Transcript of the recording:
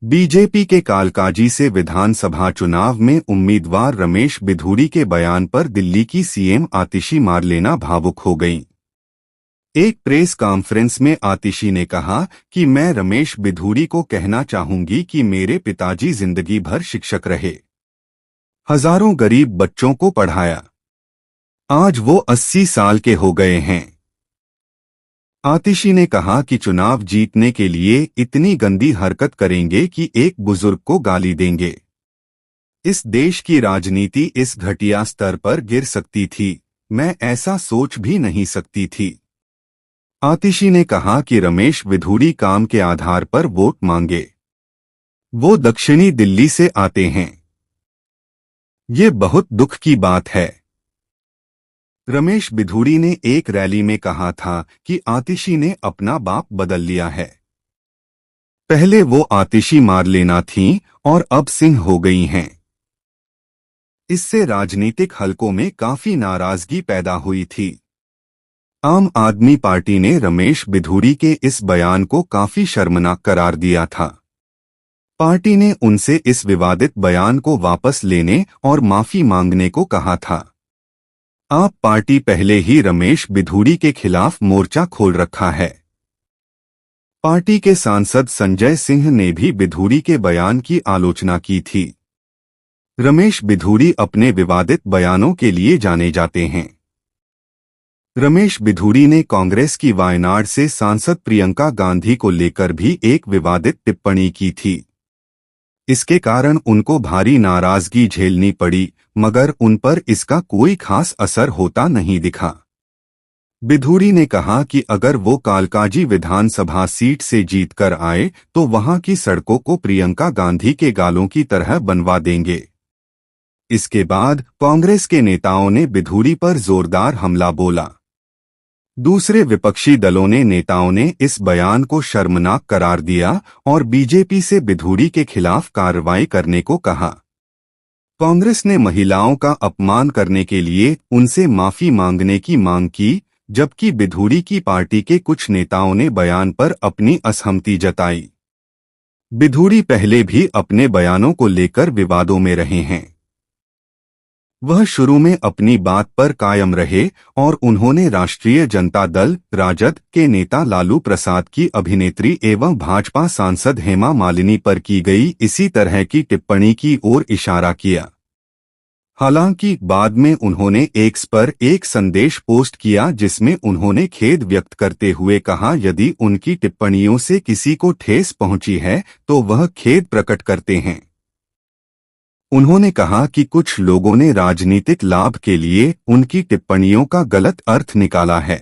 BJP के कालकाजी से विधानसभा चुनाव में उम्मीदवार रमेश बिधूड़ी के बयान पर दिल्ली की सीएम आतिशी मारलेना भावुक हो गईं। एक प्रेस कॉन्फ्रेंस में आतिशी ने कहा कि मैं रमेश बिधूड़ी को कहना चाहूंगी कि मेरे पिताजी जिंदगी भर शिक्षक रहे, हजारों गरीब बच्चों को पढ़ाया। आज वो 80 साल के हो गए हैं। आतिशी ने कहा कि चुनाव जीतने के लिए इतनी गंदी हरकत करेंगे कि एक बुजुर्ग को गाली देंगे। इस देश की राजनीति इस घटिया स्तर पर गिर सकती थी, मैं ऐसा सोच भी नहीं सकती थी। आतिशी ने कहा कि रमेश बिधूड़ी काम के आधार पर वोट मांगे। वो दक्षिणी दिल्ली से आते हैं। ये बहुत दुख की बात है। रमेश बिधूड़ी ने एक रैली में कहा था कि आतिशी ने अपना बाप बदल लिया है। पहले वो आतिशी मारलेना थीं और अब सिंह हो गई हैं। इससे राजनीतिक हलकों में काफी नाराजगी पैदा हुई थी। आम आदमी पार्टी ने रमेश बिधूड़ी के इस बयान को काफी शर्मनाक करार दिया था। पार्टी ने उनसे इस विवादित बयान को वापस लेने और माफी मांगने को कहा था। आप पार्टी पहले ही रमेश बिधूड़ी के खिलाफ मोर्चा खोल रखा है। पार्टी के सांसद संजय सिंह ने भी बिधूड़ी के बयान की आलोचना की थी। रमेश बिधूड़ी अपने विवादित बयानों के लिए जाने जाते हैं। रमेश बिधूड़ी ने कांग्रेस की वायनाड से सांसद प्रियंका गांधी को लेकर भी एक विवादित टिप्पणी की थी। इसके कारण उनको भारी नाराजगी झेलनी पड़ी, मगर उन पर इसका कोई खास असर होता नहीं दिखा। बिधूड़ी ने कहा कि अगर वो कालकाजी विधानसभा सीट से जीतकर आए तो वहां की सड़कों को प्रियंका गांधी के गालों की तरह बनवा देंगे। इसके बाद कांग्रेस के नेताओं ने बिधूड़ी पर जोरदार हमला बोला। दूसरे विपक्षी दलों ने नेताओं ने इस बयान को शर्मनाक करार दिया और बीजेपी से बिधूड़ी के खिलाफ कार्रवाई करने को कहा। कांग्रेस ने महिलाओं का अपमान करने के लिए उनसे माफी मांगने की मांग की, जबकि बिधूड़ी की पार्टी के कुछ नेताओं ने बयान पर अपनी असहमति जताई। बिधूड़ी पहले भी अपने बयानों को लेकर विवादों में रहे हैं। वह शुरू में अपनी बात पर कायम रहे और उन्होंने राष्ट्रीय जनता दल राजद के नेता लालू प्रसाद की अभिनेत्री एवं भाजपा सांसद हेमा मालिनी पर की गई इसी तरह की टिप्पणी की ओर इशारा किया। हालांकि बाद में उन्होंने एक्स पर एक संदेश पोस्ट किया जिसमें उन्होंने खेद व्यक्त करते हुए कहा, यदि उनकी टिप्पणियों से किसी को ठेस पहुंची है तो वह खेद प्रकट करते हैं। उन्होंने कहा कि कुछ लोगों ने राजनीतिक लाभ के लिए उनकी टिप्पणियों का गलत अर्थ निकाला है।